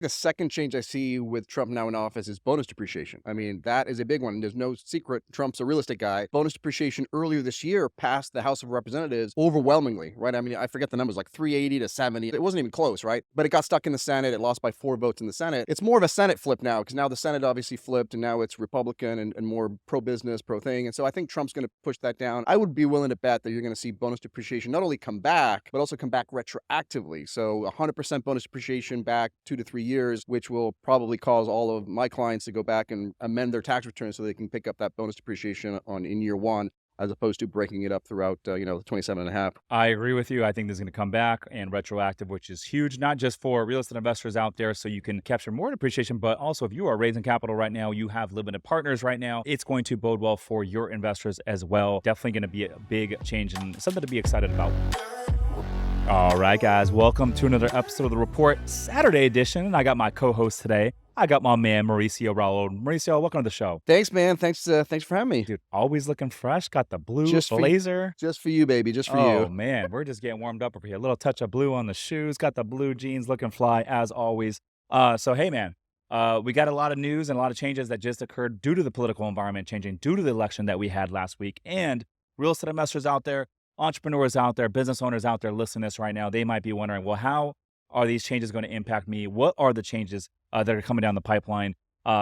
The second change I see with Trump now in office is bonus depreciation. I mean, that is a big one. There's no secret. Trump's a real estate guy. Bonus depreciation earlier this year passed the House of Representatives overwhelmingly, right? I mean, I forget the numbers, like 380 to 70. It wasn't even close, right? But it got stuck in the Senate. It lost by 4 votes in the Senate. It's more of a Senate flip now because now the Senate obviously flipped and now it's Republican and more pro-business, pro-thing. And so I think Trump's going to push that down. I would be willing to bet that you're going to see bonus depreciation not only come back, but also come back retroactively. So 100% bonus depreciation back 2 to 3 years, which will probably cause all of my clients to go back and amend their tax returns so they can pick up that bonus depreciation in year one, as opposed to breaking it up throughout, the 27 and a half. I agree with you. I think this is going to come back and retroactive, which is huge, not just for real estate investors out there so you can capture more depreciation, but also if you are raising capital right now, you have limited partners right now, it's going to bode well for your investors as well. Definitely going to be a big change and something to be excited about. All right, guys, welcome to another episode of The Report, Saturday edition. I got my co-host today. I got my man, Mauricio Rauld. Mauricio, welcome to the show. Thanks, man. Thanks for having me. Dude, always looking fresh. Got the blue Just for blazer. Just for you, baby. Just for Oh, you. man, we're just getting warmed up over here. A little touch of blue on the shoes. Got the blue jeans looking fly, as always. So, hey, man, we got a lot of news and a lot of changes that just occurred due to the political environment changing, due to the election that we had last week. And real estate investors out there, entrepreneurs out there, business owners out there listening to this right now, they might be wondering, well, how are these changes going to impact me? What are the changes that are coming down the pipeline?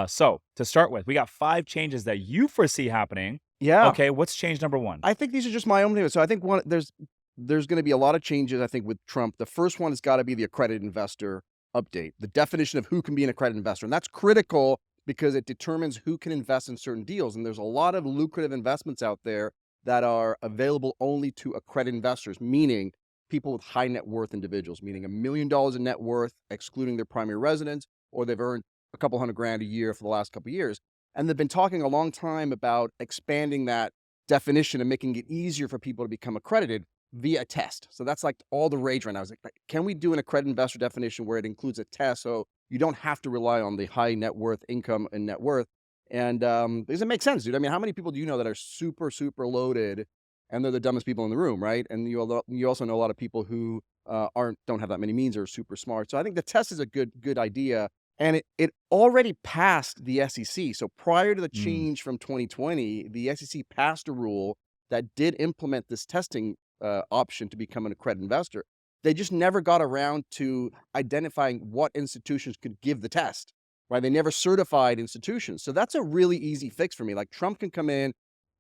So to start with, we got 5 changes that you foresee happening. Yeah. Okay, what's change number 1? I think these are just my own news. So I think there's going to be a lot of changes, I think, with Trump. The first one has got to be the accredited investor update, the definition of who can be an accredited investor. And that's critical because it determines who can invest in certain deals. And there's a lot of lucrative investments out there that are available only to accredited investors, meaning people with high net worth individuals, meaning $1 million in net worth, excluding their primary residence, or they've earned a couple $100,000 a year for the last couple of years. And they've been talking a long time about expanding that definition and making it easier for people to become accredited via a test. So that's like all the rage right now. Is like, can we do an accredited investor definition where it includes a test so you don't have to rely on the high net worth income and net worth? And because it makes sense, dude. I mean, how many people do you know that are super, super loaded and they're the dumbest people in the room, right? And you also know a lot of people who don't have that many means or are super smart. So I think the test is a good idea. And it already passed the SEC. So prior to the change from 2020, the SEC passed a rule that did implement this testing option to become an accredited investor. They just never got around to identifying what institutions could give the test, right? They never certified institutions. So that's a really easy fix for me. Like Trump can come in,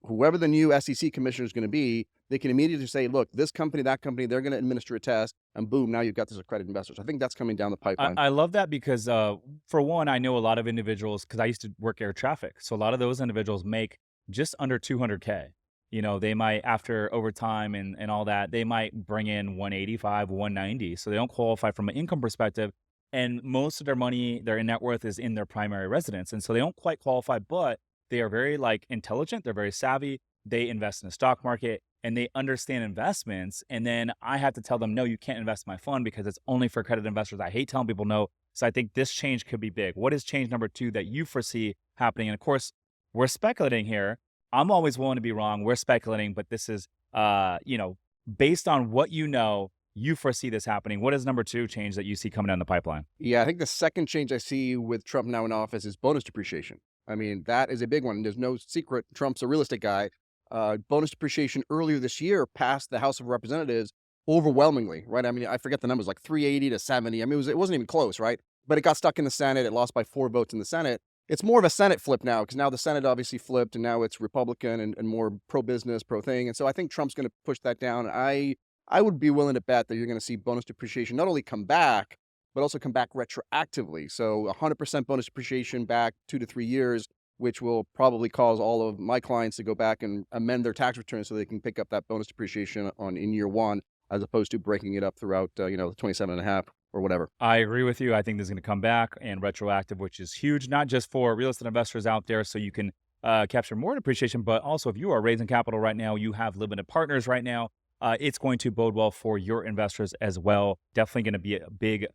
whoever the new SEC commissioner is going to be, they can immediately say, look, this company, that company, they're going to administer a test, and boom, now you've got this accredited investor. So I think that's coming down the pipeline. I love that because, for one, I know a lot of individuals because I used to work air traffic. So a lot of those individuals make just under 200K. You know, they might, after overtime and all that, they might bring in 185, 190. So they don't qualify from an income perspective. And most of their money, their net worth is in their primary residence. And so they don't quite qualify, but they are very intelligent. They're very savvy. They invest in the stock market and they understand investments. And then I have to tell them, no, you can't invest in my fund because it's only for accredited investors. I hate telling people no. So I think this change could be big. What is change number 2 that you foresee happening? And of course, we're speculating here. I'm always willing to be wrong. We're speculating, but this is, based on what you foresee this happening. What is number 2 change that you see coming down the pipeline? Yeah, I think the second change I see with Trump now in office is bonus depreciation. I mean, that is a big one. There's no secret. Trump's a real estate guy. Bonus depreciation earlier this year passed the House of Representatives overwhelmingly, right? I mean, I forget the numbers, like 380 to 70. I mean, it wasn't even close, right? But it got stuck in the Senate. It lost by 4 votes in the Senate. It's more of a Senate flip now because now the Senate obviously flipped and now it's Republican and more pro-business, pro-thing. And so I think Trump's going to push that down. I would be willing to bet that you're going to see bonus depreciation not only come back, but also come back retroactively. So 100% bonus depreciation back 2 to 3 years, which will probably cause all of my clients to go back and amend their tax returns so they can pick up that bonus depreciation in year one, as opposed to breaking it up throughout, the 27 and a half or whatever. I agree with you. I think this is going to come back and retroactive, which is huge, not just for real estate investors out there so you can capture more depreciation, but also if you are raising capital right now, you have limited partners right now, it's going to bode well for your investors as well. Definitely going to be a big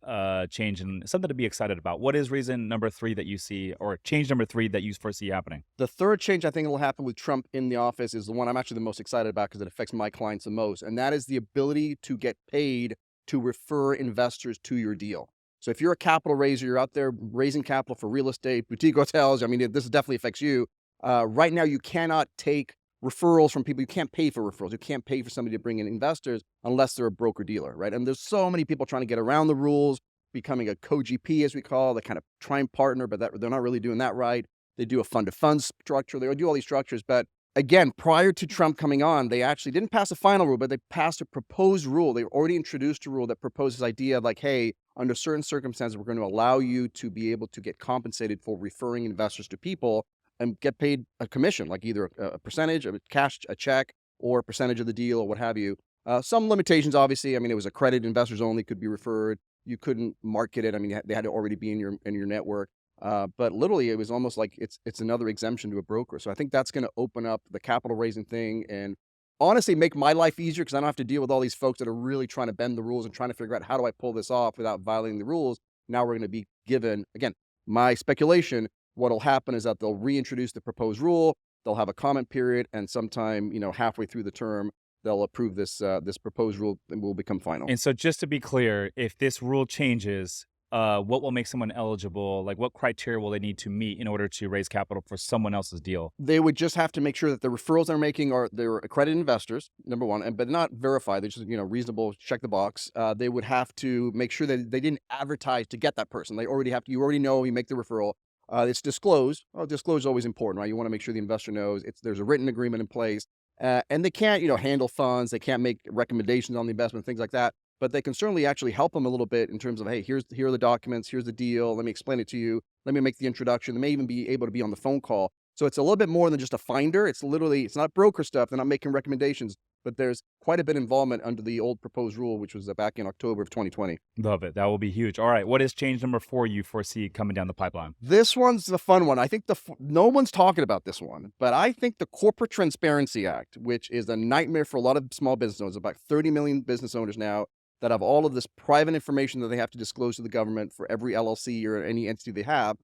change and something to be excited about. What is reason number 3 that you see, or change number 3 that you foresee happening? The third change I think will happen with Trump in the office is the one I'm actually the most excited about because it affects my clients the most, and that is the ability to get paid to refer investors to your deal. So if you're a capital raiser, you're out there raising capital for real estate, boutique hotels. I mean, this definitely affects you. Right now, you cannot take referrals from people. You can't pay for referrals. You can't pay for somebody to bring in investors unless they're a broker dealer, right? And there's so many people trying to get around the rules, becoming a co-GP, as we call, the kind of trying partner, but they're not really doing that right. They do a fund-to-fund structure. They do all these structures. But again, prior to Trump coming on, they actually didn't pass a final rule, but they passed a proposed rule. They already introduced a rule that proposed this idea of like, hey, under certain circumstances, we're going to allow you to be able to get compensated for referring investors to people and get paid a commission, like either a percentage of cash, a check, or a percentage of the deal, or what have you. Some limitations, obviously. I mean, it was accredited investors only could be referred. You couldn't market it. I mean, they had to already be in your network. But literally, it was almost like it's another exemption to a broker. So I think that's going to open up the capital raising thing and honestly make my life easier because I don't have to deal with all these folks that are really trying to bend the rules and trying to figure out how do I pull this off without violating the rules. Now we're going to be given, again, my speculation, what'll happen is that they'll reintroduce the proposed rule. They'll have a comment period, and sometime, halfway through the term, they'll approve this proposed rule and will become final. And so just to be clear, if this rule changes, what will make someone eligible? Like what criteria will they need to meet in order to raise capital for someone else's deal? They would just have to make sure that the referrals they're making they're accredited investors, number one, but not verified. They're just, reasonable, check the box. They would have to make sure that they didn't advertise to get that person. You already know, you make the referral. It's disclosed. Well, disclosure is always important, right? You want to make sure the investor knows there's a written agreement in place. And they can't, handle funds. They can't make recommendations on the investment, things like that. But they can certainly actually help them a little bit in terms of, hey, here are the documents. Here's the deal. Let me explain it to you. Let me make the introduction. They may even be able to be on the phone call. So it's a little bit more than just a finder. It's not broker stuff. They're not making recommendations, but there's quite a bit of involvement under the old proposed rule, which was back in October of 2020. Love it. That will be huge. All right. What is change number 4 you foresee coming down the pipeline? This one's the fun one. I think no one's talking about this one, but I think the Corporate Transparency Act, which is a nightmare for a lot of small business owners, about 30 million business owners now that have all of this private information that they have to disclose to the government for every LLC or any entity they have.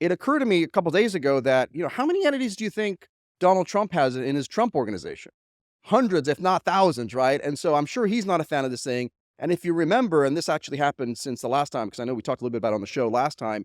It occurred to me a couple of days ago that, how many entities do you think Donald Trump has in his Trump organization? Hundreds, if not thousands, right? And so I'm sure he's not a fan of this thing. And if you remember, and this actually happened since the last time, because I know we talked a little bit about it on the show last time,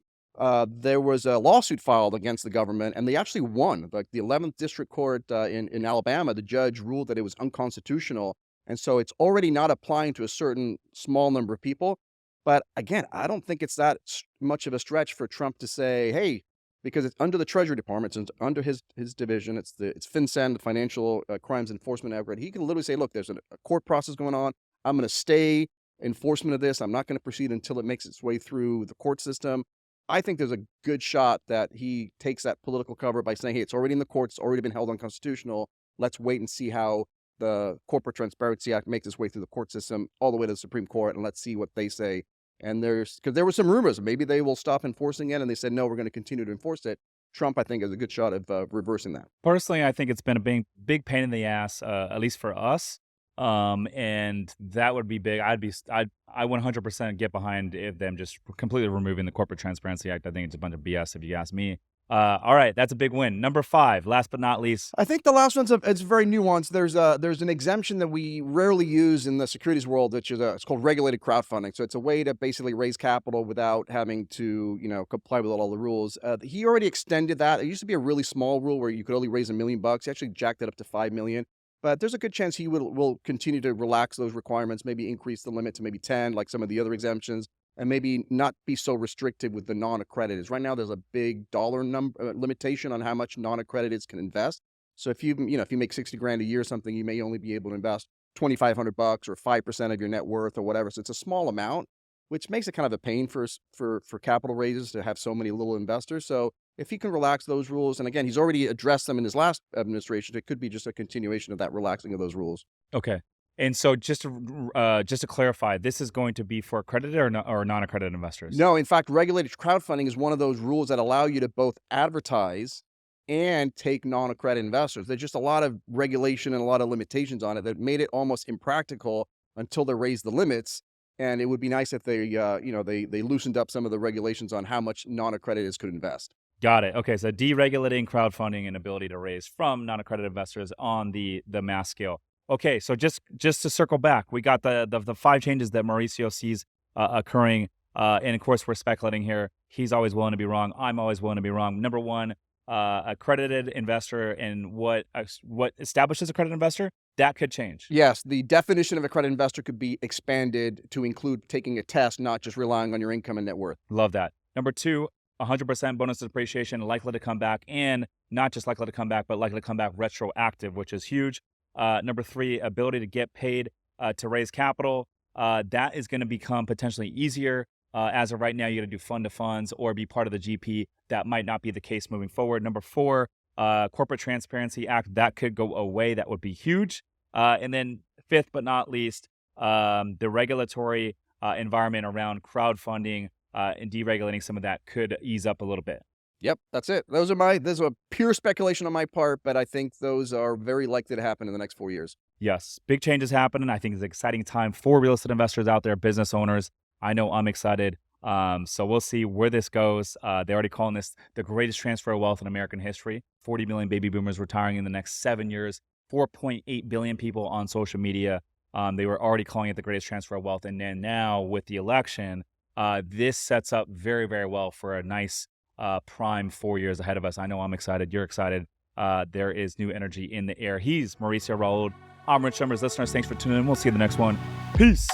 there was a lawsuit filed against the government, and they actually won. Like the 11th District Court in Alabama, the judge ruled that it was unconstitutional. And so it's already not applying to a certain small number of people. But again, I don't think it's that much of a stretch for Trump to say, hey, because it's under the Treasury Department, it's under his division, it's FinCEN, the Financial Crimes Enforcement Act. He can literally say, look, there's a court process going on. I'm going to stay enforcement of this. I'm not going to proceed until it makes its way through the court system. I think there's a good shot that he takes that political cover by saying, hey, it's already in the courts, it's already been held unconstitutional. Let's wait and see how the Corporate Transparency Act makes its way through the court system all the way to the Supreme Court, and let's see what they say. And because there were some rumors, maybe they will stop enforcing it, and they said, no, we're going to continue to enforce it. Trump, I think, has a good shot of reversing that. Personally, I think it's been a big pain in the ass, at least for us. And that would be big. I 100% get behind them just completely removing the Corporate Transparency Act. I think it's a bunch of BS if you ask me. All right, that's a big win. Number 5, last but not least. I think the last one's it's very nuanced. There's an exemption that we rarely use in the securities world, which is it's called regulated crowdfunding. So it's a way to basically raise capital without having to comply with all the rules. He already extended that. It used to be a really small rule where you could only raise $1 million. He actually jacked it up to $5 million. But there's a good chance he will continue to relax those requirements, maybe increase the limit to maybe 10, like some of the other exemptions, and maybe not be so restrictive with the non-accrediteds. Right now, there's a big dollar number limitation on how much non-accrediteds can invest. So if you make $60,000 a year or something, you may only be able to invest $2,500 or 5% of your net worth or whatever. So it's a small amount, which makes it kind of a pain for capital raises to have so many little investors. So if he can relax those rules, and again, he's already addressed them in his last administration, it could be just a continuation of that relaxing of those rules. Okay. And so just to clarify, this is going to be for accredited or non-accredited investors? No, in fact, regulated crowdfunding is one of those rules that allow you to both advertise and take non-accredited investors. There's just a lot of regulation and a lot of limitations on it that made it almost impractical until they raised the limits. And it would be nice if they loosened up some of the regulations on how much non-accrediteds could invest. Got it. Okay, so deregulating crowdfunding and ability to raise from non-accredited investors on the mass scale. Okay, so just to circle back, we got the 5 changes that Mauricio sees occurring. And of course, we're speculating here. He's always willing to be wrong. I'm always willing to be wrong. Number one, accredited investor and what establishes accredited investor, that could change. Yes, the definition of accredited investor could be expanded to include taking a test, not just relying on your income and net worth. Love that. Number two, 100% bonus depreciation likely to come back, and not just likely to come back, but likely to come back retroactive, which is huge. Number three, ability to get paid to raise capital. That is going to become potentially easier. As of right now, you got to do fund to funds or be part of the GP. That might not be the case moving forward. Number four, Corporate Transparency Act, that could go away. That would be huge. And then fifth but not least, the regulatory environment around crowdfunding and deregulating some of that could ease up a little bit. Yep, that's it. Those are a pure speculation on my part, but I think those are very likely to happen in the next 4 years. Yes, big changes happening. I think it's an exciting time for real estate investors out there, business owners. I know I'm excited. So we'll see where this goes. They're already calling this the greatest transfer of wealth in American history. 40 million baby boomers retiring in the next 7 years. 4.8 billion people on social media. They were already calling it the greatest transfer of wealth. And then now with the election, this sets up very, very well for a nice prime 4 years ahead of us. I know I'm excited. You're excited. There is new energy in the air. He's Mauricio Rauld. I'm Rich Summers. Listeners, thanks for tuning in. We'll see you in the next one. Peace.